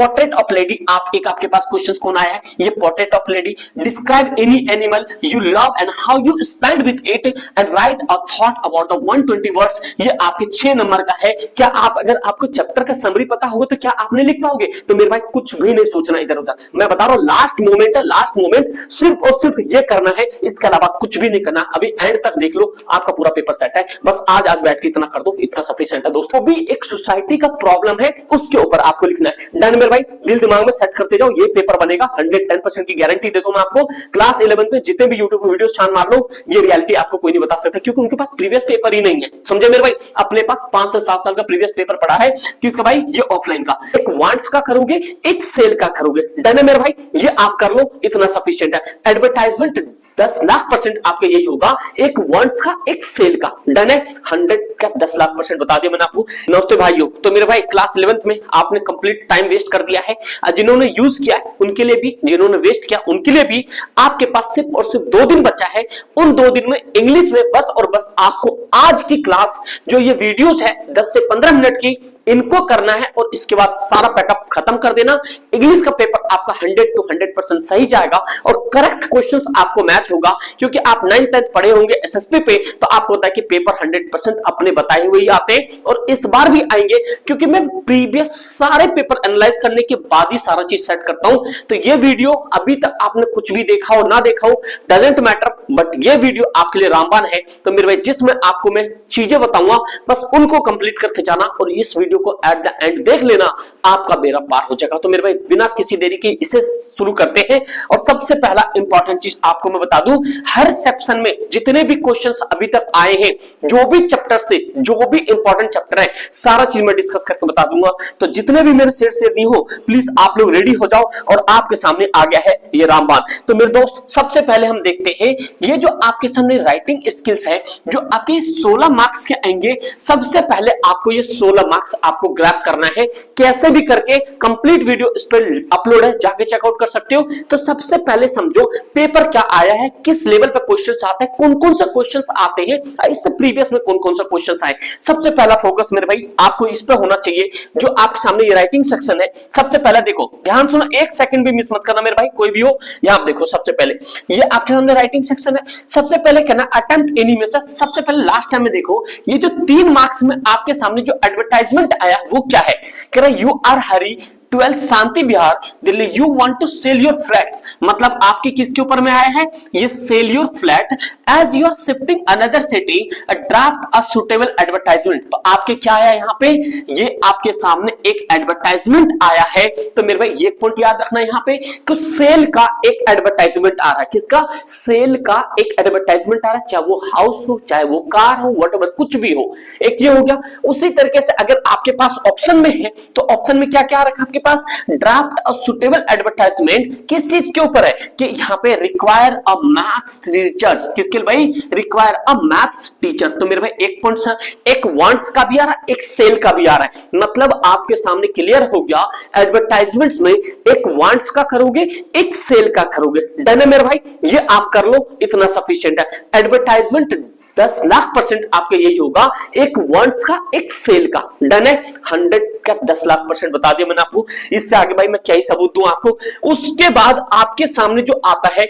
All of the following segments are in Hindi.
पोर्ट्रेट ऑफ लेडी, आप एक आपके पास क्वेश्चन कौन आया है, ये portrait of lady. Describe any animal you love and how you spend with it and write a thought about the 120 words, ये आपके 6 नंबर का है। क्या आप, अगर आपको चैप्टर का समरी पता होगा तो क्या आपने लिख पाओगे? तो मेरे भाई कुछ भी नहीं सोचना इधर उधर, मैं बता रहा हूं लास्ट मोमेंट है, लास्ट मोमेंट सिर्फ और सिर्फ ये करना है, इसके अलावा कुछ भी नहीं करना। अभी एंड तक देख लो, आपका पूरा पेपर सेट है, बस आज बैठ के इतना कर दो, इतना सफिशिएंट है दोस्तों। भी एक सोसाइटी का प्रॉब्लम है, उसके ऊपर आपको लिखना है। डन मेरे भाई, दिल दिमाग में सेट करते जाओ, ये पेपर बनेगा, 110% की गारंटी देता हूं मैं आपको। क्लास 11 में जितने भी यूट्यूब वीडियोस छान मार लो, ये रियलिटी आपको कोई नहीं बता सकता, क्योंकि उनके पास प्रीवियस पेपर ही नहीं है। समझे मेरे भाई, अपने पास 5 से 7 साल का प्रीवियस पेपर पड़ा है, किसका भाई, ये ऑफलाइन का। एक वांट्स का करोगे, एक सेल का करोगे। डन है मेरे भाई, ये आप कर लो, इतना सफिशिएंट है। एडवर्टाइजमेंट 10,00,000% आपका यही होगा, एक वांट्स का एक सेल का। डन है, 100 का 10,00,000% बता दिया मैंने आपको। नमस्ते भाइयों, तो मेरे भाई क्लास 11th में आपने कंप्लीट टाइम वेस्ट कर दिया है, जिन्होंने यूज किया है उनके लिए भी, जिन्होंने वेस्ट किया उनके लिए भी। आपके पास सिर्फ और सिर्फ 2 दिन बचा है, उन 2 दिन में इंग्लिश में बस और बस आपको आज की क्लास जो ये वीडियोस है 10 से 15 मिनट की, इनको करना है और इसके बाद सारा पैकअप खत्म कर देना। इंग्लिश का पेपर आपका 100 to 100% सही जाएगा और करेक्ट क्वेश्चंस आपको मैच होगा, क्योंकि आप 9th 10th पढ़े होंगे एसएसपी पे, तो आपको होता है कि पेपर 100% अपने बताए हुए ही आते हैं और इस बार भी आएंगे, क्योंकि मैं प्रीवियस सारे पेपर एनालाइज करने के बाद ही सारा चीज सेट करता हूं। तो ये वीडियो अभी तक आपने कुछ भी देखा हो ना देखा हो, डजंट मैटर, बट ये वीडियो आपके लिए रामबाण है। तो मेरे भाई जिसमें आपको मैं चीजें बताऊंगा, बस उनको कंप्लीट करके जाना और इस वीडियो को एट द एंड देख लेना, आपका बेड़ा पार हो जाएगा। तो मेरे भाई बिना किसी देरी के इसे शुरू करते हैं। और सबसे पहला इंपॉर्टेंट चीज आपको मैं बता दूं, हर सेक्शन में जितने भी क्वेश्चंस अभी तक आए हैं, जो भी चैप्टर से जो भी इंपॉर्टेंट चैप्टर है, सारा चीज मैं डिस्कस करके बता दूंगा। तो जितने भी मेरे शेयर नहीं हो, प्लीज आप लोग रेडी हो जाओ और आपके सामने आ गया है ये रामबाण। तो मेरे दोस्त सबसे पहले हम देखते हैं, ये जो आपके सामने राइटिंग स्किल्स है, जो आपके 16 मार्क्स के आएंगे। सबसे पहले आपको ये 16 मार्क्स आपको ग्रैब करना है, कैसे भी करके। कंप्लीट वीडियो इस पर अपलोड है, जाके चेकआउट कर सकते हो। तो सबसे पहले समझो पेपर क्या आया है, किस लेवल पे क्वेश्चंस आते हैं, कौन कौन से क्वेश्चंस आते हैं, इससे प्रीवियस में कौन कौन से क्वेश्चंस आए। सबसे पहला फोकस मेरे भाई आपको इस पे होना चाहिए, जो आपके सामने ये राइटिंग सेक्शन है। सबसे पहले देखो, ध्यान सुनो, 1 सेकंड भी मिस मत करना मेरे भाई, कोई भी हो। यहां देखो, सबसे पहले ये आपके सामने राइटिंग सेक्शन है। सबसे पहले कहना अटेम्प्ट एनी में से, सबसे पहले लास्ट टाइम में देखो, ये जो 3 मार्क्स में आपके सामने जो एडवर्टाइजमेंट आया वो क्या है। कह रहा you are Hari 12 Shanti Vihar Delhi, you want to sell your flats, मतलब आपके किसके ऊपर में आया है, ये sell your flat as you are shifting another city, draft a suitable advertisement. तो आपके क्या आया यहाँ पे, ये आपके सामने एक एडवर्टाइजमेंट आया है। तो मेरे भाई ये पॉइंट याद रखना यहाँ पे कि सेल का एक एडवर्टाइजमेंट आ रहा है। किसका, सेल का एक एडवर्टाइजमेंट आ रहा है, चाहे वो हाउस हो, चाहे वो कार हो, व्हाटएवर, कुछ भी हो। एक ये हो गया। उसी तरीके से अगर आपके पास ऑप्शन में है, तो ऑप्शन में क्या क्या रखा आपके पास, ड्राफ्ट अ सुटेबल एडवर्टाइजमेंट, किस चीज के ऊपर है कि यहाँ पे रिक्वायर अ मैथ्स टीचर, किसके लिए भाई, रिक्वायर अ मैथ्स टीचर। तो मेरे भाई एक पॉइंट सर, एक वांट्स का भी आ रहा है, एक सेल का भी आ रहा है, मतलब आपके सामने क्लियर हो गया। एडवर्टाइजमेंट्स में एक वांट्स का करोगे, एक सेल का करोगे। डन है मेरे भाई, ये आप कर लो, इतना सफिशिएंट है। एडवर्टाइजमेंट 10,00,000% आपके यही होगा, एक वांट्स का एक सेल का। डन है, 100 का 10,00,000% बता दिया मैंने आपको। इससे आगे भाई मैं क्या ही सबूत दूं आपको। उसके बाद आपके सामने जो आता है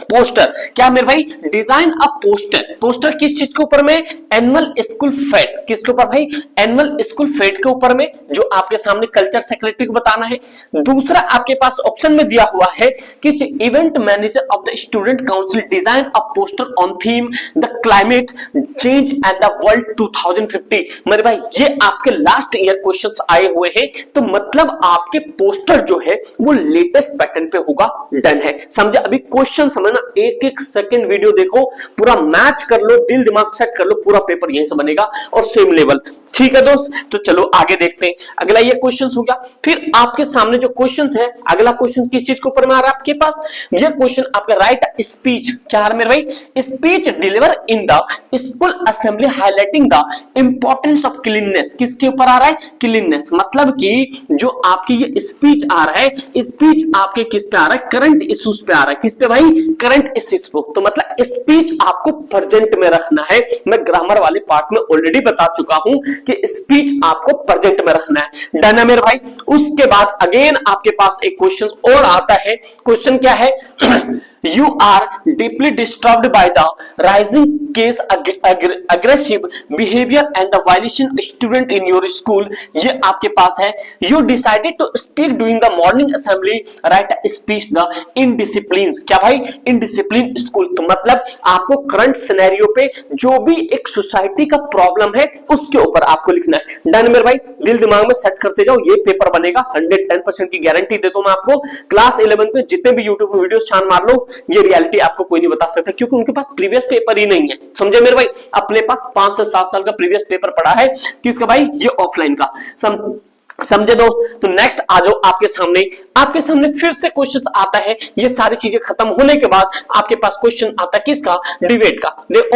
पोस्टर, क्या मेरे भाई, डिजाइन अ पोस्टर। पोस्टर किस चीज के ऊपर में, एनुअल स्कूल फेट, किसके ऊपर भाई, एनुअल स्कूल फेट के ऊपर में, जो आपके सामने कल्चर सेक्रेटरी को बताना है। दूसरा आपके पास ऑप्शन में दिया हुआ है कि event manager of the student council design a poster on theme the climate change and the world 2050। मेरे भाई ये आपके लास्ट ईयर क्वेश्चंस आए हुए हैं, तो मतलब आपके पोस्टर जो है वो लेटेस्ट पैटर्न पे होगा। डन है, समझे। अभी क्वेश्चन समझ ना, एक एक सेकंड वीडियो देखो, पूरा मैच कर लो, दिल दिमाग सेट कर लो, पूरा पेपर यहीं से बनेगा और सेम लेवल। ठीक है दोस्त, तो चलो आगे देखते हैं। अगला ये क्वेश्चन हो गया। फिर आपके सामने जो क्वेश्चन है, अगला क्वेश्चन किस चीज के ऊपर में आ रहा है आपके पास, ये क्वेश्चन आपका राइट स्पीच, क्या है मेरे भाई, speech deliver in the school assembly highlighting the importance of cleanness. किसके ऊपर आ रहा है, क्लीननेस, मतलब कि जो आपकी ये स्पीच आ रहा है, स्पीच आपके किस पे आ रहा है, करंट इश्यूज पे आ रहा है। किस पे भाई, करंट स्पीच, तो मतलब स्पीच आपको प्रेजेंट में रखना है। मैं ग्रामर वाले पार्ट में ऑलरेडी बता चुका हूं कि स्पीच आपको प्रेजेंट में रखना है। डन है मेरे भाई। उसके बाद अगेन आपके पास एक क्वेश्चन और आता है। क्वेश्चन क्या है? You are deeply disturbed by the rising case aggressive behavior and the violation student in your school. ये आपके पास है। You decided to speak during the morning assembly, write a speech the indiscipline। क्या भाई? indiscipline school, तो मतलब आपको करंट सिनेरियो पे जो भी एक सोसाइटी का प्रॉब्लम है उसके ऊपर आपको लिखना है। डन मेरे भाई। दिल दिमाग में सेट करते जाओ, ये पेपर बनेगा 110% की गारंटी देता हूं मैं आपको। क्लास 11 में जितने भी यूट्यूब वीडियोस छान मार लो, ये रियलिटी आपको कोई नहीं बता सकता, क्योंकि उनके पास प्रीवियस पेपर ही नहीं है। समझे मेरे भाई? अपने पास 5 से 7 साल का प्रीवियस पेपर पड़ा है किसका भाई? ये ऑफलाइन का। समझे दोस्त? तो नेक्स्ट आ जाओ आपके सामने फिर से क्वेश्चन आता है। ये सारी चीजें खत्म होने के बाद आपके पास क्वेश्चन आता है किसका? डिबेट का।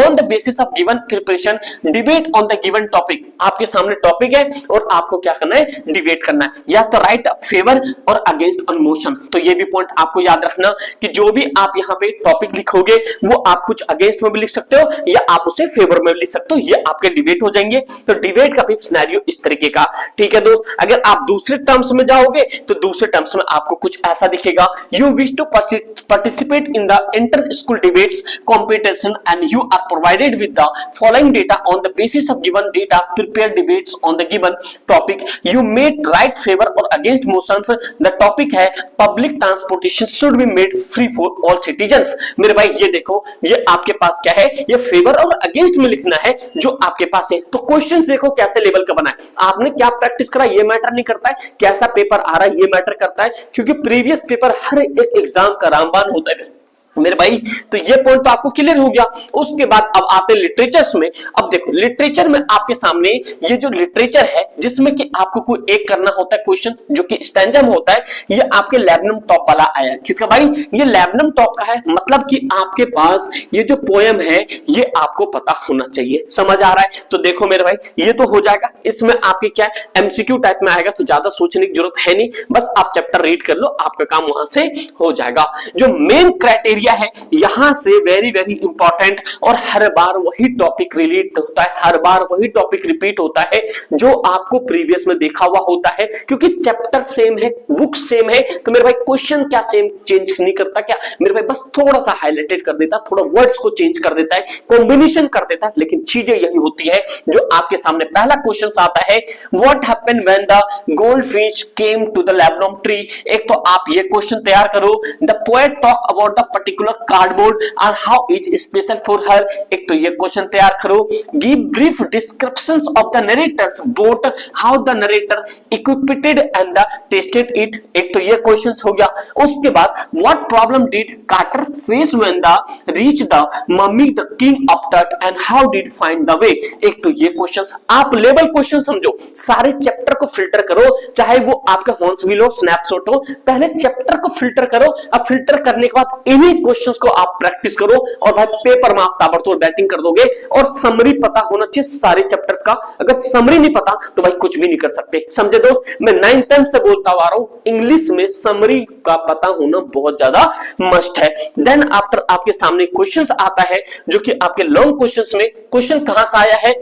On the basis of given preparation debate on the given topic. आपके सामने टॉपिक है और आपको क्या करना है? डिबेट करना है, या तो राइट फेवर और अगेंस्ट ऑन मोशन। तो ये भी पॉइंट आपको याद रखना कि जो भी आप यहाँ पे टॉपिक लिखोगे वो आप कुछ अगेंस्ट में भी लिख सकते हो या आप उसे फेवर में भी लिख सकते हो। ये आपके डिबेट हो जाएंगे। तो डिबेट का भी सिनेरियो इस तरीके का। ठीक है दोस्त। अगर आप दूसरे टर्म्स में जाओगे तो दूसरे टर्म्स में आपको कुछ ऐसा दिखेगा। You wish to participate in the inter school debates competition and you are provided with the following data on the basis of given data prepare debates on the given topic. You made write favour और अगेंस्ट मोशंस। द टॉपिक है public transportation should be made free for all citizens. मेरे भाई ये देखो, ये आपके पास क्या है? ये फेवर और अगेंस्ट में लिखना है जो आपके पास है। तो क्वेश्चन देखो कैसे लेवल का बना है। आपने क्या प्रैक्टिस करा ये मैटर नहीं करता है, कैसा पेपर आ रहा है ये मैटर करता है, क्योंकि प्रीवियस पेपर हर एक एग्जाम का रामबाण होता है मेरे भाई। तो ये पॉइंट तो आपको क्लियर हो गया। उसके बाद अब आते हैं लिटरेचर्स में। अब देखो लिटरेचर में आपके सामने ये जो लिटरेचर है जिसमें कि आपको कोई एक करना होता है क्वेश्चन जो कि स्टैंजा में होता है, ये आपके लैबनम टॉप वाला आया है। किसका भाई? ये लैबनम टॉप का है। मतलब कि आपके पास ये जो पोएम है ये आपको पता होना चाहिए। समझ आ रहा है? तो देखो मेरे भाई ये तो हो जाएगा। इसमें आपके क्या है? एमसीक्यू टाइप में आएगा, तो ज्यादा सोचने की जरूरत है नहीं, बस आप चैप्टर रीड कर लो, आपका काम वहां से हो जाएगा। जो मेन क्राइटेरिया है यहां से वेरी वेरी इंपॉर्टेंट, और हर बार वही टॉपिक रिलेट होता है, हर बार वही टॉपिक रिपीट होता है जो आपको प्रीवियस में देखा हुआ होता है, क्योंकि चैप्टर सेम है, बुक सेम है। तो मेरे भाई क्वेश्चन क्या सेम चेंज नहीं करता क्या मेरे भाई? बस थोड़ा सा हाईलाइटेड कर देता, थोड़ा वर्ड्स को चेंज कर देता है, कॉम्बिनेशन कर देता है, लेकिन चीजें यही होती है जो आपके सामने। पहला क्वेश्चन आता है what happened when the goldfish came to the laburnum tree. एक तो आप ये क्वेश्चन तैयार करो, the poet talk about the particular cardboard और how is special for her. एक तो ये क्वेश्चन तैयार करो, give brief descriptions of the narrator's boat how the narrator equipped and the tested it. एक तो ये क्वेश्चंस हो गया। उसके बाद what problem did Carter face when the reach the mummy the king of Tut and how did find the way. एक तो ये क्वेश्चंस आप लेवल क्वेश्चन समझो, सारे चैप्टर को फिल्टर करो, चाहे वो आपका हॉन्सविल हो, स्नैपशॉट हो, पहले चैप्टर को फिल्टर करो। अब फिल्टर करने के बाद इन्हीं क्वेश्चंस को आप प्रैक्टिस करो और भाई पेपर में आप ताबड़तोड़ बैटिंग कर दोगे। और समरी पता होना चाहिए सारे चैप्टर्स का। अगर समरी नहीं पता तो भाई कुछ भी नहीं कर सकते। समझे दोस्त? मैं 9th 10th से बोलता आ रहा हूं, इंग्लिश में समरी का पता होना बहुत ज्यादा मस्ट है। देन आफ्टर आपके सामने क्वेश्चंस आता है जो कि आपके लॉन्ग क्वेश्चंस में क्वेश्चंस कहां से आया है?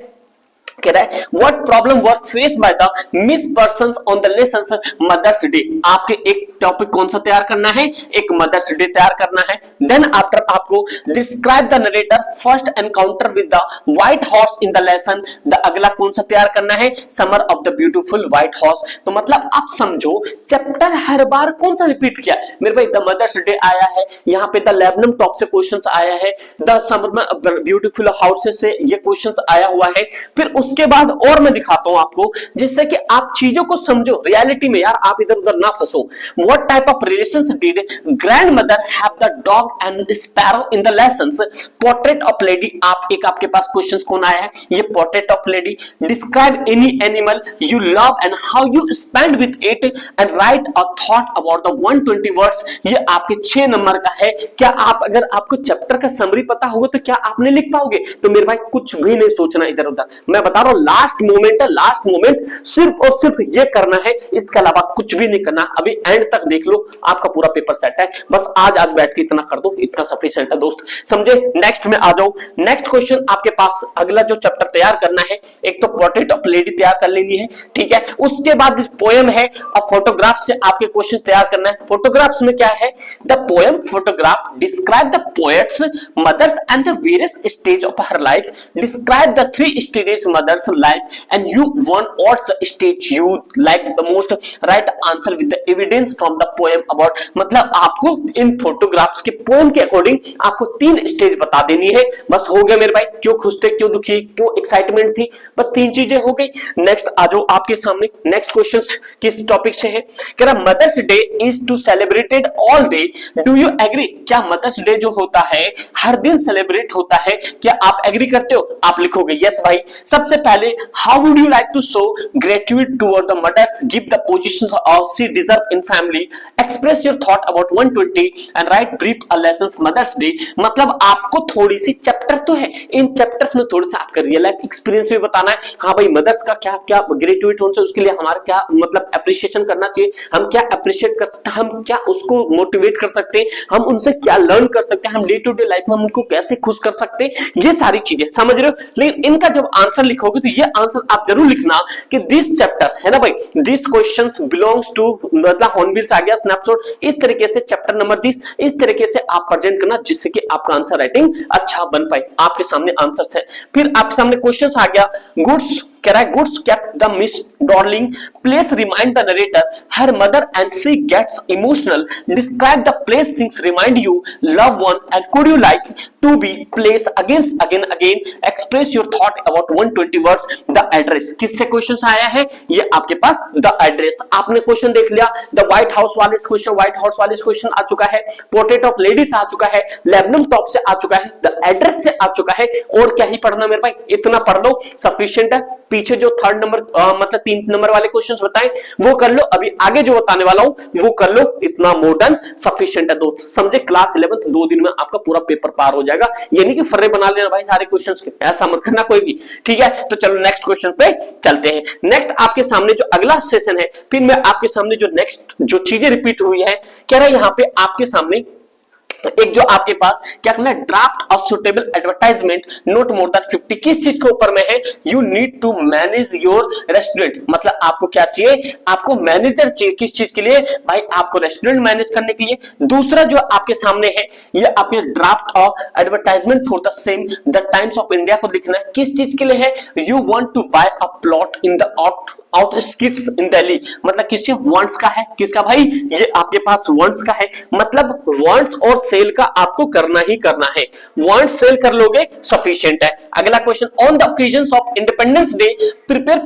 कह रहा है what problem were face by the miss persons on the lessons mother's day. आपके एक टॉपिक कौन सा तैयार करना है? एक मदर्स डे तैयार करना है। देन आफ्टर आपको describe the narrator first encounter with the white horse in the lesson. The अगला कौन सा तैयार करना है? Summer of the beautiful white horse. तो मतलब आप समझो चैप्टर हर बार कौन सा रिपीट किया मेरे भाई? द मदर्स डे आया है, यहाँ पे द लेबनम टॉप से क्वेश्चंस आया है, द समर ब्यूटीफुल हाउसेस से ये क्वेश्चंस आया हुआ है। फिर उसके बाद और मैं दिखाता हूं आपको जिससे कि आप चीजों को समझो रियलिटी में, यार आप इधर उधर ना फंसो। What type of relations did grandmother have the dog and sparrow in the lessons. Portrait of lady आप एक आपके पास क्वेश्चंस कौन आया है? ये portrait of lady. Describe any animal you love and how you spend with it and write a thought about the 120 words. ये आपके 6 नंबर का है। क्या आप अगर आपको चैप्टर का समरी पता होगा तो क्या आपने लिख पाओगे? तो मेरे भाई कुछ भी नहीं सोचना इधर उधर। मैं बता रहा हूं लास्ट मोमेंट है, लास्ट मोमेंट सिर्फ और सिर्फ ये करना है, इसके अलावा कुछ भी नहीं करना। अभी एंड तक देख लो, आपका पूरा पेपर सेट है। बस आज बैठ के इतना कर दो, इतना सफिशिएंट है दोस्त, समझे। नेक्स्ट में आ जाओ। नेक्स्ट क्वेश्चन आपके पास अगला जो चैप्टर तैयार करना है, एक तो पोर्ट्रेट ऑफ लेडी तैयार कर लेनी है, ठीक है। उसके बाद पोएम है और फोटोग्राफ से आपके क्वेश्चन तैयार करना है। फोटोग्राफ्स में क्या है, the poem photograph describe the poet's mother's and the various stage of her life, describe the 3 stages mother's life and you want what the stage you like the most, write answer with the evidence from the poem about. मतलब आपको इन फोटोग्राफ्स के पोएम के अकॉर्डिंग आपको 3 स्टेज बता देनी है। बस हो गया मेरे भाई, क्यों खुश थे, क्यों दुखी, क्यों एक्साइटमेंट थी, बस 3 चीजें हो गई। नेक्स्ट आ जाओ आपके सामने। नेक्स्ट क्वेश्चन किस टॉपिक से है, कह रहा Mother's Day is to celebrated all day, do you agree. क्या मदर्स डे जो होता है हर दिन सेलिब्रेट होता है, क्या आप एग्री करते हो। आप लिखोगे यस भाई। सबसे पहले how would you like to show gratitude toward the mothers, give the positions of she deserve in family, express your thought about 120 and write brief a lessons mother's Day. मतलब आपको थोड़ी सी चैप्टर तो है, इन चैप्टर्स में थोड़ा सा आपका रियल लाइफ एक्सपीरियंस भी बताना है। हाँ भाई मदर्स का क्या क्या ग्रेटिट्यूड होना चाहिए, उसके लिए हमारा क्या मतलब अप्रिशिएशन करना चाहिए, हम क्या अप्रिशिएट कर सकते हैं, हम क्या उसको मोटिवेट कर सकते हैं, हम उनसे क्या लर्न कर सकते हैं, हम डे टू डे लाइफ में हम उनको कैसे खुश कर सकते हैं, ये सारी चीजें समझ रहे हो। लेकिन इनका जब आंसर लिखोगे तो ये आंसर आप जरूर लिखना कि दिस चैप्टर्स है ना भाई, दिस क्वेश्चंस बिलोंग्स टू मतलब हॉर्नबिल्स आ गया, स्नैपशॉट, इस तरीके से चैप्टर नंबर 10 इस तरीके से आप प्रेजेंट करना जिससे कि आपका आंसर राइटिंग अच्छा बन पाए। आपके सामने आंसर है, फिर आपके सामने क्वेश्चन आ गया गुड्स, कह रहा है goods kept the miss darling, place remind the narrator her mother and she gets emotional, describe the place things remind you love ones and could you like to be place against again again, express your thought about 120 words, the address. किससे क्वेश्चन आया है, ये आपके पास द एड्रेस। आपने क्वेश्चन देख लिया, द व्हाइट हाउस वाले क्वेश्चन, व्हाइट हाउस वाले क्वेश्चन आ चुका है, पोर्ट्रेट ऑफ लेडीज आ चुका है, लेबनम टॉप से आ चुका है, द एड्रेस से आ चुका है। और क्या ही पढ़ना मेरे भाई, इतना पढ़ लो सफिशिएंट है। पीछे जो 3rd नंबर मतलब 3 नंबर वाले क्वेश्चंस बताए वो कर लो, अभी आगे जो बताने वाला हूं वो कर लो, इतना मॉडर्न सफिशिएंट है दोस्त, समझे। क्लास 11 2 दिन में आपका पूरा पेपर पार हो जाएगा, ये नहीं कि फर्रे बना लेना भाई सारे क्वेश्चंस के, ऐसा मत करना कोई भी, ठीक है। तो चलो नेक्स्ट क्वेश्चन पे चलते हैं। नेक्स्ट आपके सामने जो अगला सेशन है, फिर मैं आपके सामने जो नेक्स्ट जो चीजें रिपीट हुई है, कह रहा है यहाँ पे आपके सामने एक जो आपके पास क्या करना है, draft of suitable advertisement not more than 50। किस चीज के ऊपर में है, you need to manage your restaurant. मतलब आपको क्या चाहिए, आपको मैनेजर चाहिए। किस चीज के लिए भाई, आपको रेस्टोरेंट मैनेज करने के लिए। दूसरा जो आपके सामने है, ये आपके draft of advertisement for the same the Times of India को लिखना है। किस चीज के लिए है, you want to buy a plot in the outskirts in Delhi. मतलब किसके वांट्स का है, किसका भाई, ये आपके पास वांट्स का है। मतलब वांट्स और सेल का आपको करना ही करना है, वांट्स सेल कर लोगे सफिशिएंट है। अगला question, on the occasions of Independence Day prepare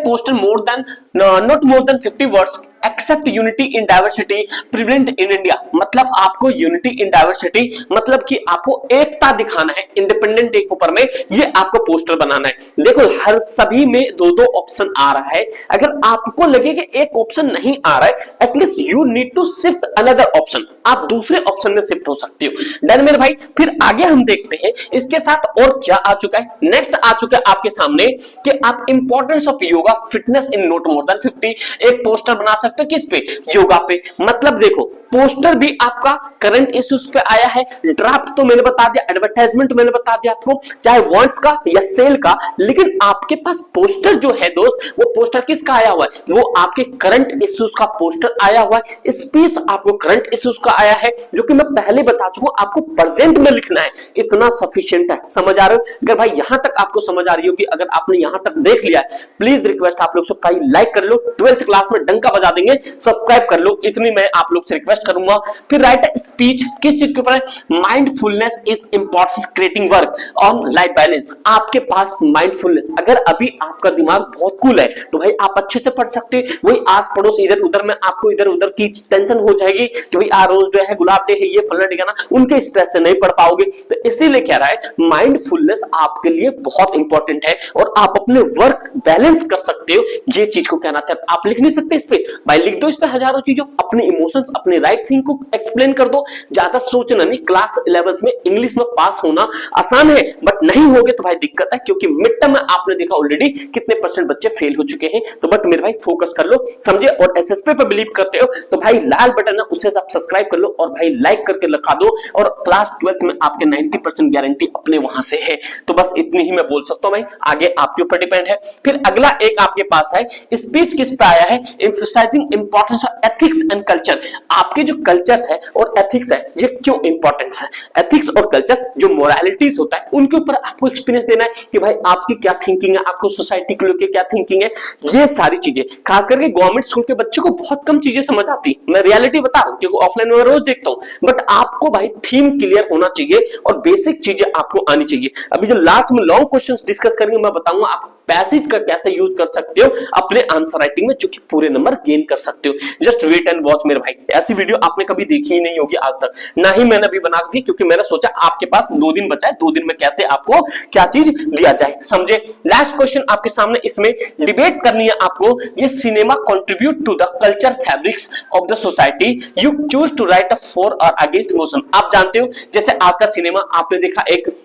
poster more than not more than 50 words except unity in diversity prevent in India. मतलब आपको यूनिटी इन डाइवर्सिटी मतलब कि आपको एकता दिखाना है इंडिपेंडेंट डे के ऊपर में, ये आपको पोस्टर बनाना है। देखो हर सभी में 2-2 ऑप्शन आ रहा है, अगर आपको लगे कि एक ऑप्शन नहीं आ रहा है, at least you need to shift another option, आप दूसरे ऑप्शन में शिफ्ट हो सकते हो। डन मेरे भाई, फिर आगे हम देखते हैं इसके साथ और क्या आ चुका है। नेक्स्ट आ चुका है आपके सामने कि आप importance of yoga fitness in note more than 50। एक पोस्टर बना सकते हो किस पे, योगा पे। मतलब देखो पोस्टर भी आपका करंट इश्यूज पे आया है, ड्राफ्ट तो मैंने बता दिया, एडवर्टाइजमेंट मैंने बता दिया आपको, चाहे वांट्स का या सेल का। लेकिन आपके पास पोस्टर जो है दोस्त, वो पोस्टर किसका आया हुआ है, वो आपके करंट इश्यूज का पोस्टर आया हुआ है। स्पीच आपको करंट इश्यूज का आया है, जो कि मैं पहले बता चुका हूं, आपको प्रेजेंट में लिखना है, इतना सफिशिएंट है। समझ आ रहे हो, अगर भाई यहां तक आपको समझ आ रही होगी, अगर आपने यहां तक देख लिया है, प्लीज रिक्वेस्ट आप लोग से लाइक कर लो, 12th क्लास में डंका बजा देंगे, सब्सक्राइब कर लो, इतनी मैं आप लोग से रिक्वेस्ट करूंगा। फिर राइट स्पीच किस चीज के ऊपर है, mindfulness is important creating work on life balance. आपके पास माइंडफुलनेस, अगर अभी आपका दिमाग बहुत कूल है तो भाई आप अच्छे से पढ़ सकते हैं। वही आस पड़ोस इधर उधर में आपको इधर उधर की टेंशन हो जाएगी कि भाई आ रोज डे है, गुलाब डे है, ये फलना ठिकाना, उनके स्ट्रेस से नहीं पढ़ पाओगे। तो इसीलिए कह रहा है माइंडफुलनेस आपके लिए बहुत इंपॉर्टेंट है और आप अपने वर्क बैलेंस कर सकते हो। ये चीज को कहना चाहते, आप लिख नहीं सकते इस पे भाई, लिख दो इस पे हजारों चीजों, अपने इमोशंस अपने राइट थिंग को एक्सप्लेन कर दो, ज्यादा सोचना नहीं। क्लास 11th में इंग्लिश में पास होना आसान है, बट नहीं होगे तो भाई दिक्कत है, क्योंकि मिड टर्म में आपने देखा ऑलरेडी कितने परसेंट बच्चे फेल हो चुके हैं। तो बट मेरे भाई फोकस कर लो, समझे। और एसएसपी पे बिलीव करते हो तो भाई लाल बटन है उसे सब सब्सक्राइब कर लो और भाई लाइक करके लगा दो। और क्लास 12th में आपके 90% गारंटी अपने वहां से है। तो बस इतनी ही मैं बोल सकता हूं भाई, आगे आपके ऊपर डिपेंड है। फिर अगला एक आपके पास है, स्पीच किस पे आया है, emphasising importance of ethics and culture. आपके जो कल्चर्स है और एथिक्स है ये क्यों इंपॉर्टेंस है। एथिक्स और कल्चर्स जो मोरालिटीज होता है उनके ऊपर आपको एक्सपीरियंस देना है कि भाई आपकी क्या थिंकिंग है, आपको सोसाइटी को लेकर क्या थिंकिंग है। ये सारी चीजें खास करके गवर्नमेंट स्कूल के बच्चों को बहुत कम चीजें समझ आती। मैं रियलिटी बता रहा हूं क्योंकि ऑफलाइन में रोज देखता हूं, बट आपको भाई थीम क्लियर होना चाहिए और बेसिक चीजें आपको आनी चाहिए। अभी जो लास्ट में लॉन्ग क्वेश्चंस डिस्कस करेंगे मैं बताऊंगा आप पैसेज का कैसे यूज कर सकते हो अपने आंसर राइटिंग में, जो कि पूरे नंबर गेन कर सकते हो। जस्ट वेट एंड वॉच मेरे भाई, ऐसी वीडियो आपने कभी देखी ही नहीं होगी आज तक, ना ही मैंने अभी बना दी, क्योंकि मैंने सोचा आपके पास 2 दिन बचा है, 2 दिन में कैसे आपको क्या चीज दिया जाए, समझे। लास्ट क्वेश्चन आपके सामने, इसमें डिबेट करनी है आपको, ये cinema contribute to the culture fabrics of the society, you choose to write a for or against motion. आप जानते हो जैसे आज का सिनेमा आपने देखा, एक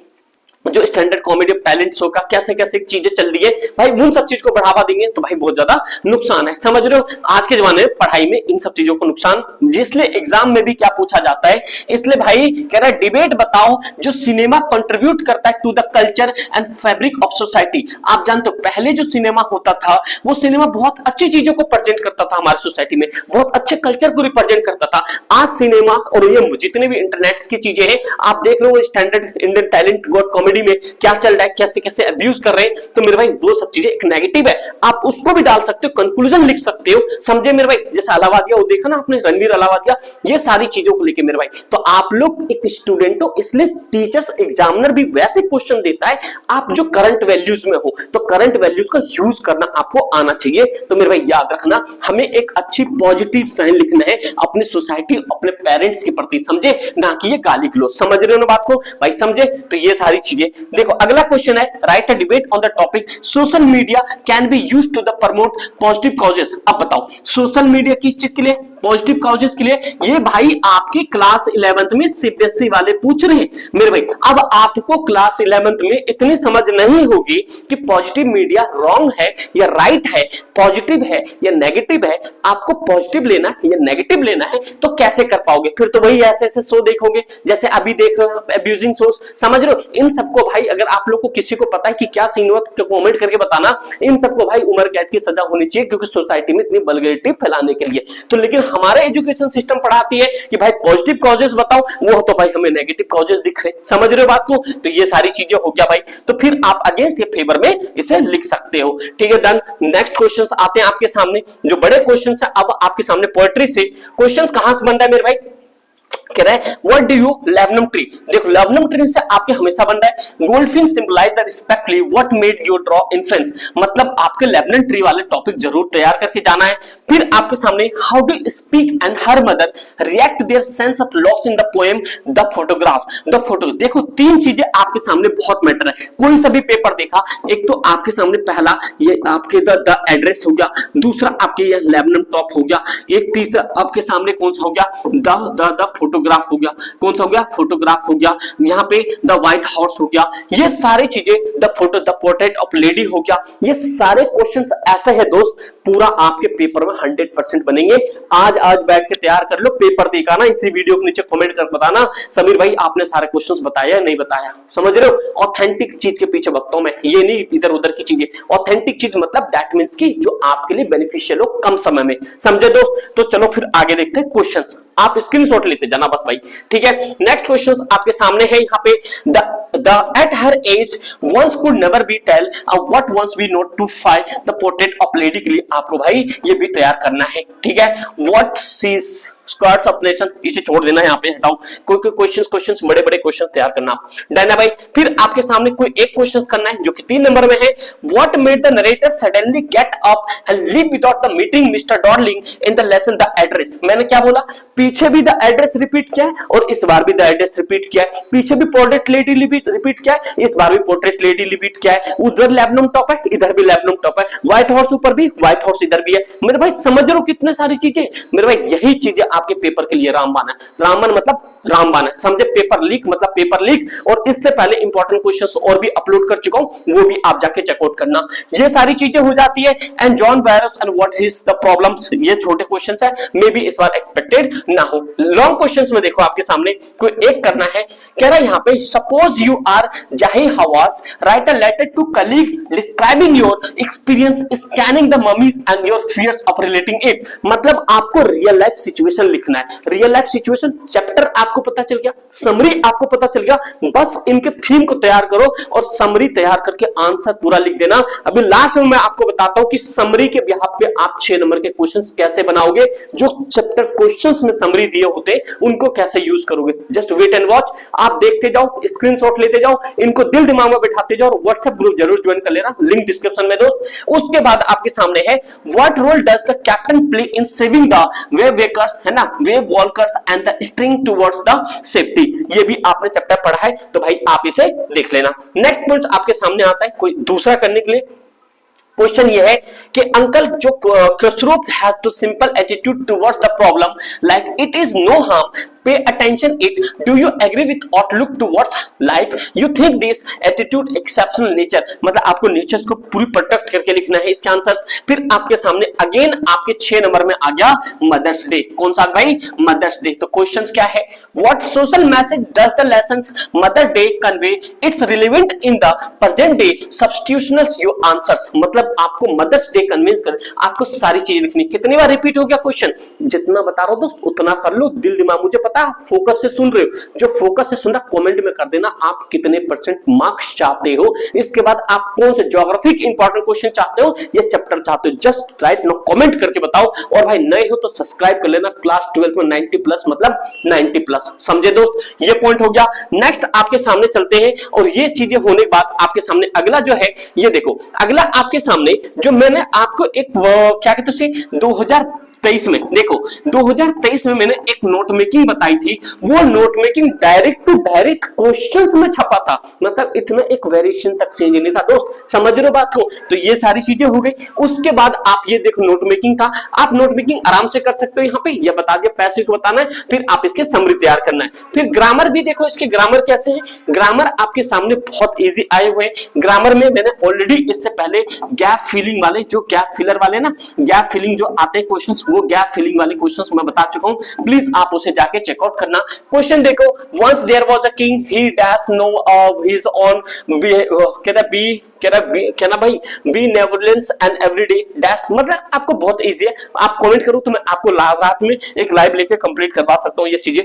जो स्टैंडर्ड कॉमेडी टैलेंट शो का कैसे कैसे चीजें चल रही है भाई, उन सब चीज को बढ़ावा देंगे तो भाई बहुत ज्यादा नुकसान है, समझ रहे हो। आज के जमाने में पढ़ाई में इन सब चीजों को नुकसान, जिसलिए एग्जाम में भी क्या पूछा जाता है, इसलिए भाई कह रहा है डिबेट बताओ जो सिनेमा कंट्रीब्यूट करता है to the culture and fabric of society. आप जानते हो पहले जो सिनेमा होता था वो सिनेमा बहुत अच्छी चीजों को प्रेजेंट करता था, हमारी सोसाइटी में बहुत अच्छे कल्चर को रिप्रेजेंट करता था। आज सिनेमा और ये जितने भी इंटरनेट की चीजें हैं आप देख रहे हो, standard Indian talent got comedy में क्या चल रहा है, कैसे कैसे अब्यूज कर रहे हैं, तो मेरे भाई वो सब चीजें एक नेगेटिव है, आप उसको भी डाल सकते हो, कंक्लूजन लिख सकते हो, समझे मेरे भाई। जैसे अलावादिया वो देखा ना आपने, रणवीर अलावादिया, ये सारी चीजों को लेके मेरे भाई, तो आप लोग एक स्टूडेंट हो, इसलिए टीचर्स एग्जामिनर भी वैसे क्वेश्चन देता है आप जो करंट वैल्यूज में हो, तो करंट वैल्यूज का यूज करना आपको आना चाहिए। तो मेरे भाई याद रखना, हमें एक अच्छी पॉजिटिव साइन लिखना है अपनी सोसाइटी अपने पेरेंट्स के प्रति, समझे, ना कि ये गाली गलौज, समझ रहे हो ना बात को भाई, समझे। तो ये सारी चीजें देखो। अगला क्वेश्चन है, write a debate on the topic social media can be used to the promote positive causes. अब बताओ सोशल मीडिया किस चीज के लिए, पॉजिटिव कॉजेस के लिए। ये भाई आपके क्लास 11th में सीबीएसई वाले पूछ रहे हैं मेरे भाई। अब आपको क्लास 11th में इतनी समझ नहीं होगी कि पॉजिटिव मीडिया रॉन्ग है या राइट है, पॉजिटिव है या नेगेटिव है, आपको पॉजिटिव लेना है या नेगेटिव लेना है, तो कैसे कर पाओगे। फिर तो वही ऐसे ऐसे शो देखोगे जैसे अभी देख रहे हो अब्यूजिंग शोज, समझ रहे हो। इन सबको भाई अगर आप लोग को किसी को पता है कि क्या सीन हुआ तो कमेंट करके बताना। इन सबको भाई उम्र कैद की सजा होनी चाहिए, क्योंकि सोसाइटी में इतनी वल्गैरिटी फैलाने के लिए। तो लेकिन हमारे एजुकेशन सिस्टम पढ़ाती है कि भाई पॉजिटिव कॉजेस बताओ, वो तो भाई हमें नेगेटिव कॉजेस दिख रहे, समझ रहे हो बात को। तो ये सारी चीजें हो गया भाई, तो फिर आप अगेंस्ट या फेवर में इसे लिख सकते हो, ठीक है, डन। नेक्स्ट क्वेश्चंस आते हैं आपके सामने, जो बड़े क्वेश्चंस है। अब आपके सामने पोएट्री से क्वेश्चंस कहां से बन रहा है मेरे भाई, कह रहा है what do you laburnum tree. देखो लैबनम ट्री से आपके हमेशा बन रहा है goldfinch symbolise the respectively what made you draw influence, मतलब आपके लैबनम ट्री वाले टॉपिक जरूर तैयार करके जाना है। फिर आपके सामने how do speak and her mother react their sense of loss in the poem the photograph, the photo. देखो 3 चीजें आपके सामने बहुत मैटर है, कोई सा भी पेपर देखा, एक तो आपके सामने पहला ये आपके द एड्रेस हो गया, दूसरा आपके ये लैबनम टॉप हो गया, एक तीसरा आपके सामने कौन सा हो गया, द फोटोग्राफ हो गया, कौन सा हो गया, फोटोग्राफ हो गया, यहाँ पे द व्हाइट हाउस हो गया। ये सारी चीजें the photo the portrait of lady हो गया। ये सारे क्वेश्चंस ऐसे हैं दोस्त, पूरा आपके पेपर में 100% बनेंगे। आज बैठ के तैयार कर लो, पेपर देखा ना, इसी वीडियो के नीचे कमेंट कर बताना समीर भाई आपने सारे क्वेश्चंस बताया नहीं बताया, समझ रहे हो। ऑथेंटिक चीज के पीछे भगता हूं मैं, ये नहीं इधर उधर की चीजें। ऑथेंटिक चीज मतलब दैट मींस की जो आपके लिए बेनिफिशियल हो कम समय में, समझे दोस्त। तो चलो फिर आगे देखते हैं क्वेश्चंस, आप स्क्रीनशॉट लेते जाना बस भाई, ठीक है। नेक्स्ट क्वेश्चन आपके सामने है यहाँ पे, the at her age once could never be tell what once we not to find the portrait of lady के लिए आपको भाई ये भी तैयार करना है, ठीक है। What sees squads of nation, इसे छोड़ देना है, यहाँ पे हटाओ। कोई क्वेश्चंस बड़े बड़े क्वेश्चन तैयार करना, डन है भाई। फिर आपके सामने कोई एक क्वेश्चन करना है जो कि 3 नंबर में है, what made the narrator suddenly get up and leave without the meeting mister Darling in the lesson the address. मैंने क्या बोला, पीछे भी द एड्रेस रिपीट किया है और इस बार भी द एड्रेस रिपीट किया है, पीछे भी पोर्ट्रेट लेडी रिपीट किया है, इस बार भी पोर्ट्रेट लेडी रिपीट किया है, उधर लैबनम टॉप है, इधर भी लैबनम टॉप है, व्हाइट हॉर्स ऊपर भी, व्हाइट हॉर्स इधर भी है। मेरे भाई समझ रहे हो कितने सारी चीजें, मेरे भाई यही चीजें आपके पेपर के लिए रामबाण है। रामबाण मतलब रामबाण है, समझे। पेपर लीक मतलब पेपर लीक। और इससे पहले इंपॉर्टेंट क्वेश्चंस और भी अपलोड कर चुका हूं, वो भी आप जाके चेकआउट करना। ये सारी चीजें हो जाती है। And John virus and what is the problems, ये छोटे क्वेश्चंस है, मे बी इस बार एक्सपेक्टेड ना हो। लॉन्ग क्वेश्चंस में देखो आपके सामने कोई एक करना है। कह रहा है यहाँ पे suppose you are Zahi Hawass, write a letter to colleague describing your experience scanning the mummies and your fears of relating it. मतलब आपको रियल लाइफ सिचुएशन लिखना है। रियल लाइफ सिचुएशन चैप्टर आपको पता चल गया, समरी आपको पता चल गया, बस इनके थीम को तैयार करो और समरी तैयार करके आंसर पूरा लिख देना। अभी लास्ट में मैं आपको बताता हूं कि समरी के बिहाफ पे आप 6 नंबर के क्वेश्चंस कैसे बनाओगे, जो चैप्टर क्वेश्चंस में समरी दिए होते उनको कैसे यूज करोगे। जस्ट वेट एंड वॉच, आप देखते जाओ, स्क्रीनशॉट लेते जाओ, इनको दिल दिमाग में बैठाते जाओ और व्हाट्सएप ग्रुप जरूर ज्वाइन कर लेना, लिंक डिस्क्रिप्शन में दोस्त। उसके बाद आपके सामने है what role does the captain play in saving the wave walkers, है ना, wave walkers and the steering towards the safety. ये भी आपने चैप्टर पढ़ा है, तो भाई आप इसे देख लेना। नेक्स्ट पॉइंट आपके सामने आता है कोई दूसरा करने के लिए। क्वेश्चन ये है कि अंकल जो Khosrow has the simple attitude towards the problem like it is no harm, pay attention it, do you agree with outlook towards life, you think this attitude exceptional nature। मतलब आपको नेचर को पूरी प्रोटेक्ट करके लिखना है इसके आंसर्स। फिर आपके सामने अगेन आपके 6 नंबर में आ गया मदर्स डे। कौन सा भाई? Mother's day. तो क्वेश्चंस क्या है? What social message does the lessons mother day convey, it's relevant in the present day, substantiate your answers. मतलब आपको मदर्स डे कन्विंस कर, आपको सारी चीजें लिखनी। कितनी बार रिपीट हो गया क्वेश्चन? जितना बता रहा हूं दोस्त उतना कर लो, दिल दिमाग मुझे पता फोकस से सुन रहे हो। जो फोकस से सुन रहा कमेंट में कर देना आप कितने परसेंट मार्क्स चाहते हो। इसके बाद आप कौन से ज्योग्राफिक इंपॉर्टेंट क्वेश्चन चाहते हो या चैप्टर चाहते हो, जस्ट राइट नाउ कमेंट करके बताओ। और भाई नए हो तो सब्सक्राइब कर लेना। क्लास 12 में 90 प्लस मतलब 90 प्लस, समझे दोस्त। ये पॉइंट हो गया। नेक्स्ट आपके सामने चलते हैं और ये चीजें होने के बाद आपके सामने अगला जो है ये देखो, अगला आपके सामने जो मैंने आपको एक क्या कहते हैं 2023 में देखो, 2023 में मैंने एक नोट मेकिंग बताई थी। वो note making direct to direct questions में छपा था, मतलब इतना एक वेरिएशन तक चेंज नहीं था दोस्त, समझ रहे हो बात को। तो ये सारी चीजें हो गई। उसके बाद आप ये देखो नोट मेकिंग था, आप नोट मेकिंग आराम से कर सकते हो। यहाँ पे ये बता दिया, पैसेज को बताना है, फिर आप इसके समरी तैयार करना है। फिर ग्रामर भी देखो, इसके ग्रामर कैसे है। ग्रामर आपके सामने बहुत इजी आए हुए हैं। ग्रामर में मैंने ऑलरेडी इससे पहले गैप फिलिंग वाले, जो गैप फिलर वाले ना, गैप फिलिंग जो आते हैं क्वेश्चंस, वो गैप फिलिंग वाले क्वेश्चंस मैं बता चुका हूं। प्लीज आप उसे जाके चेकआउट करना। क्वेश्चन देखो, once there was a king he dash no his on कहना भाई be nevertheless and everyday dash. मतलब आपको बहुत इजी है, आप कमेंट करो तो मैं आपको रात में एक लाइव लेके कंप्लीट करवा सकता हूं ये चीजें,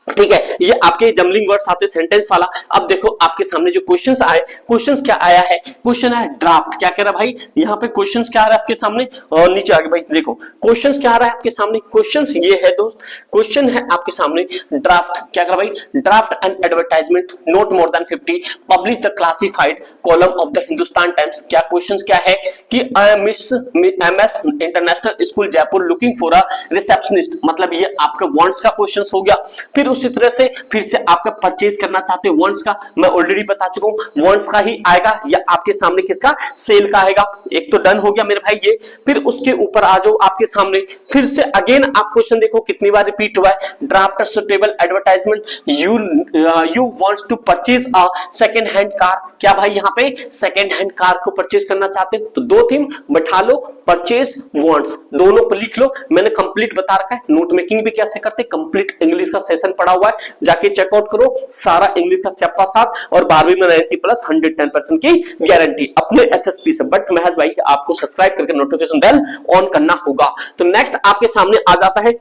ठीक है। ये आपके जमलिंग वर्ड्स आते सेंटेंस वाला। अब देखो आपके सामने जो क्वेश्चंस आए, क्वेश्चंस क्या आया है? क्वेश्चन है ड्राफ्ट। क्या कह रहा है भाई यहाँ पे? क्वेश्चंस क्या आ रहा है आपके सामने? और नीचे आगे भाई देखो क्वेश्चंस क्या आ रहा है आपके सामने। क्वेश्चंस ये है दोस्त, क्वेश्चन है आपके सामने ड्राफ्ट। क्या कर रहा है भाई? Draft and advertisement not more than 50, publish the classified column of the Hindustan times. क्या क्वेश्चंस क्या है कि miss MS international school Jaipur looking for a receptionist. मतलब ये आपका वांट्स का क्वेश्चंस हो गया। फिर उसी तरह से फिर से आपका परचेज करना चाहते हो वांट्स का, मैं ऑलरेडी बता चुका हूं वांट्स का ही आएगा या आपके सामने किसका? सेल का आएगा। एक तो डन हो गया मेरे भाई ये। फिर उसके ऊपर आ जाओ आपके सामने, फिर से अगेन आप क्वेश्चन देखो कितनी बार रिपीट हुआ है। Draft suitable advertisement, you wants to purchase a second hand car. क्या भाई यहाँ पे सेकंड हैंड कार को परचेज करना चाहते हो तो दो थीम बैठा लो, परचेज वांट्स दोनों पर लिख लो। मैंने कंप्लीट बता रखा है नोट मेकिंग भी कैसे करते, कंप्लीट इंग्लिश का सेशन पड़ा हुआ है, जाके चेकआउट करो। सारा इंग्लिश का स्टेप का साथ और 12वीं में 90 प्लस 110% की गारंटी अपने एसएसपी से। बट महज भाई आपको सब्सक्राइब करके नोटिफिकेशन बेल ऑन करना होगा। तो नेक्स्ट आपके सामने आ जाता है,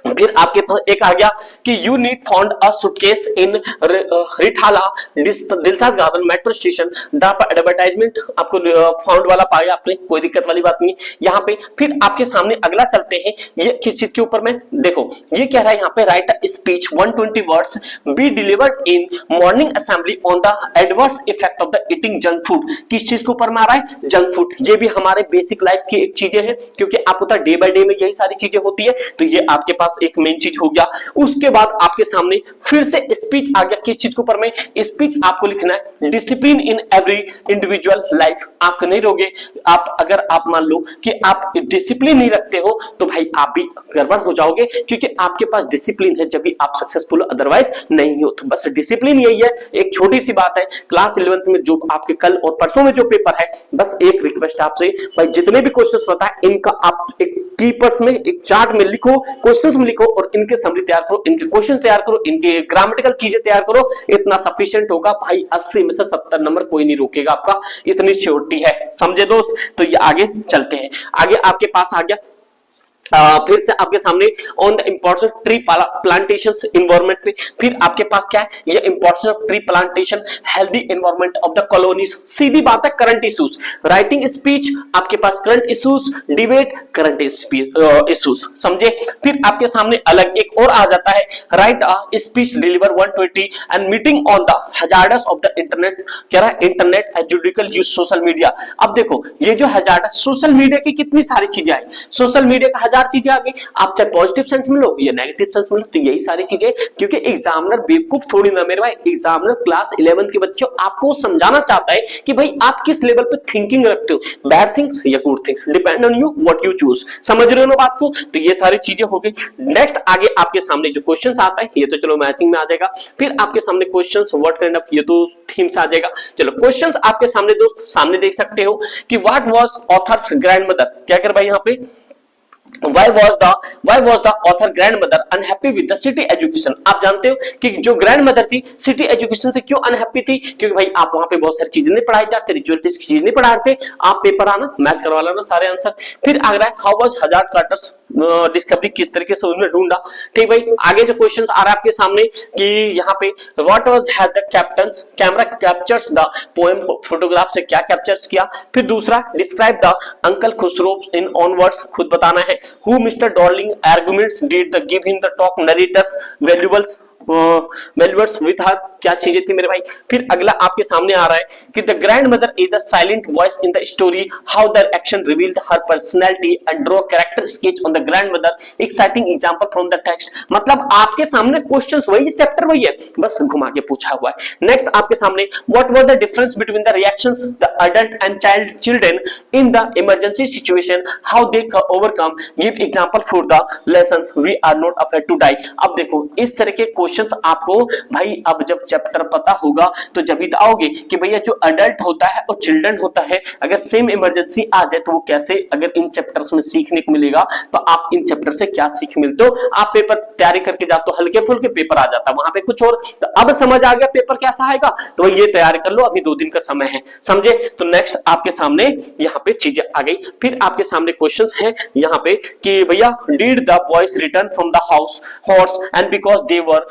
फिर आपके पास एक आ गया कि you need found a suitcase in Rithala Dilshad garden metro station. Advertisement आपको फाउंड वाला पाया आपने, कोई दिक्कत वाली बात नहीं यहाँ पे। फिर आपके सामने अगला चलते हैं, ये किस चीज के ऊपर में देखो, ये कह रहा है यहाँ पे right a speech 120 words be delivered in morning assembly on the adverse effect of the eating junk food. किस चीज के ऊपर में आ रहा है? Junk food. ये भी हमारे बेसिक लाइफ की एक चीजें हैं, क्योंकि आपको पता डे बाय डे में यही सारी चीजें होती है। तो ये आपके पास एक मेन चीज हो गया। उसके बाद आपके सामने फिर से स्पीच आ गया। किस चीज के ऊपर में? स्पीच आपको लिखना है discipline in every individual life. आप नहीं रहोगे, आप अगर आप मान लो कि आप डिसिप्लिन नहीं रखते हो तो भाई आप भी गड़बड़ हो जाओगे, क्योंकि आपके पास डिसिप्लिन है जब भी आप सक्सेसफुल, अदरवाइज नहीं हो। तो बस डिसिप्लिन यही है। एक छोटी सी बात है, क्लास 11th में जो आपके कल और परसों में जो पेपर है, बस एक रिक्वेस्ट आपसे, भाई जितने भी क्वेश्चंस पता है इनका आप एक कीपर्स में, एक चार्ट में लिखो, क्वेश्चंस में लिखो और इनके समरी तैयार करो, इनके क्वेश्चन तैयार करो, इनके ग्रामेटिकल चीजें तैयार करो। इतना सफिशिएंट होगा भाई, 80 में से 70 नंबर कोई नहीं रोकेगा आपका, इतनी श्योरिटी है। समझे दोस्त? तो ये आगे चलते हैं। आगे आपके पास आ गया फिर से आपके सामने on the importance tree plantations environment पे। फिर आपके पास क्या है? ये importance of tree plantation, healthy environment of the colonies. सीधी बात है, करंट इश्यूज, राइटिंग स्पीच आपके पास current issues, debate current issues. समझे? फिर आपके सामने अलग एक और आ जाता है, write a speech deliver 120 and meeting on the hazardous of the internet. क्या है? Internet educational use social media. अब देखो ये जो हजार्डस, सोशल मीडिया की कितनी सारी चीजें आई, सोशल मीडिया का चीजें आ गई। आप चाहे पॉजिटिव सेंस में लो या नेगेटिव सेंस में लो, तो यही सारी चीजें, क्योंकि एग्जामिनर बेवकूफ थोड़ी ना मेरे भाई, एग्जामिनर क्लास 11th के बच्चों आपको समझाना चाहता है कि भाई आप किस लेवल पे थिंकिंग रखते हो, बैड थिंग्स या good things, depend on you what you choose. समझ रहे हो ना बात को? तो ये सारी चीजें हो गई। नेक्स्ट आगे आपके सामने जो क्वेश्चन आता है, ये तो चलो मैचिंग में आ जाएगा। फिर आपके सामने क्वेश्चन व्हाट काइंड ऑफ, ये तो थीम से आ जाएगा। चलो क्वेश्चन आपके सामने दोस्त सामने देख सकते हो कि व्हाट वाज ऑथर्स ग्रैंडमदर। क्या कर भाई यहाँ पे, Why was the author grandmother unhappy with the city education? आप जानते हो कि जो ग्रैंडमदर थी सिटी एजुकेशन से क्यों अनहैप्पी थी? क्योंकि भाई आप वहां पे बहुत सारी चीजें नहीं पढ़ाई जाती, रिचुअलिस्टिक चीज नहीं पढ़ाते। आप पेपर आना मैच करवा लेना सारे आंसर। फिर आ रहा है हाउ वाज हजार्ड कार्टर्स डिस्कवरी, किस तरीके से उन्होंने ढूंढा। ठीक भाई, आगे जो क्वेश्चंस आ रहा है आपके सामने कि यहाँ पे what was had the captains camera captures the poem, photograph से क्या कैप्चर्स किया। फिर दूसरा describe the uncle Khusro in on words, खुद बताना है। Who Mr. Darling arguments did the give him the talk narrators valuables with her, क्या चीजें थी मेरे भाई। फिर अगला आपके सामने आ रहा है कि the grand mother is the silent voice in the story, how the action revealed her personality and draw character sketch on the grand mother, exciting example from the text. मतलब आपके सामने क्वेश्चंस वही है, चैप्टर वही है, बस घुमा के पूछा हुआ है। नेक्स्ट आपके सामने what were the difference between the reactions the adult and children in the emergency situation, how they overcome, give example for the lessons we are not afraid to die. अब देखो इस तरह के क्वेश्चंस आपको भाई अब जब चैप्टर पता होगा तो जब भी आओगे कि भैया जो अडल्ट होता है और चिल्ड्रन होता है, अगर सेम इमरजेंसी आ जाए तो वो कैसे, अगर इन चैप्टर्स में सीखने को मिलेगा तो आप इन चैप्टर से क्या सीख मिलते हो। आप पेपर तैयारी करके जाते हो, हल्के फुल्के पेपर आ जाता है, वहां पे कुछ और। तो अब समझ आ गया पेपर कैसा आएगा, तो ये तैयारी कर लो, अभी 2 दिन का समय है। समझे? तो नेक्स्ट आपके सामने यहाँ पे चीजें आ गई। फिर आपके सामने क्वेश्चंस हैं यहाँ पे कि भैया did the boys return from the house horse and because they were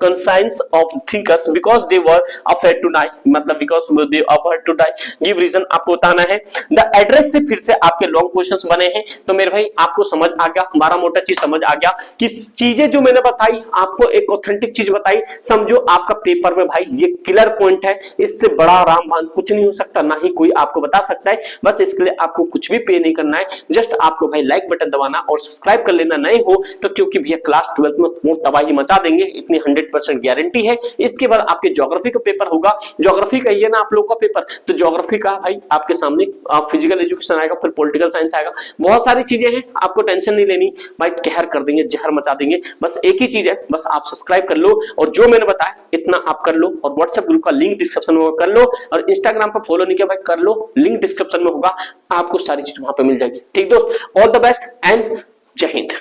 conscience of thinkers because they were afraid to die, मतलब because they afraid to die, give reason आपको बताना है। द एड्रेस से फिर से आपके लॉन्ग क्वेश्चंस बने हैं। तो मेरे भाई आपको समझ आ गया, हमारा मोटा चीज समझ आ गया कि चीजें जो मैंने बताई आपको एक ऑथेंटिक चीज बताई, समझो आपका पेपर में भाई ये किलर पॉइंट है, इससे बड़ा रामबाण कुछ नहीं हो सकता, ना ही कोई आपको बता सकता है। बस इसके लिए आपको कुछ भी पे नहीं करना है, जस्ट आपको भाई लाइक बटन दबाना और सब्सक्राइब कर लेना नहीं हो तो, क्योंकि भैया क्लास 12th में तबाही मचा देंगे, इतनी 100% गारंटी है। इसके बाद आपके ज्योग्राफी का पेपर होगा, ज्योग्राफी का ये ना आप लोगों का पेपर, तो ज्योग्राफी का भाई आपके सामने आप फिजिकल एजुकेशन आएगा, फिर पॉलिटिकल साइंस आएगा, बहुत सारी चीजें हैं, आपको टेंशन नहीं लेनी भाई, कहर कर देंगे, जहर मचा देंगे। बस एक ही चीज है, बस आप सब्सक्राइब कर लो और जो मैंने बताया इतना आप कर लो, और व्हाट्सएप ग्रुप का लिंक डिस्क्रिप्शन में कर लो, और इंस्टाग्राम पर फॉलो नहीं किया भाई कर लो, लिंक डिस्क्रिप्शन में होगा, आपको सारी चीज वहां पे मिल जाएगी। ठीक दोस्त, ऑल द बेस्ट एंड जय हिंद।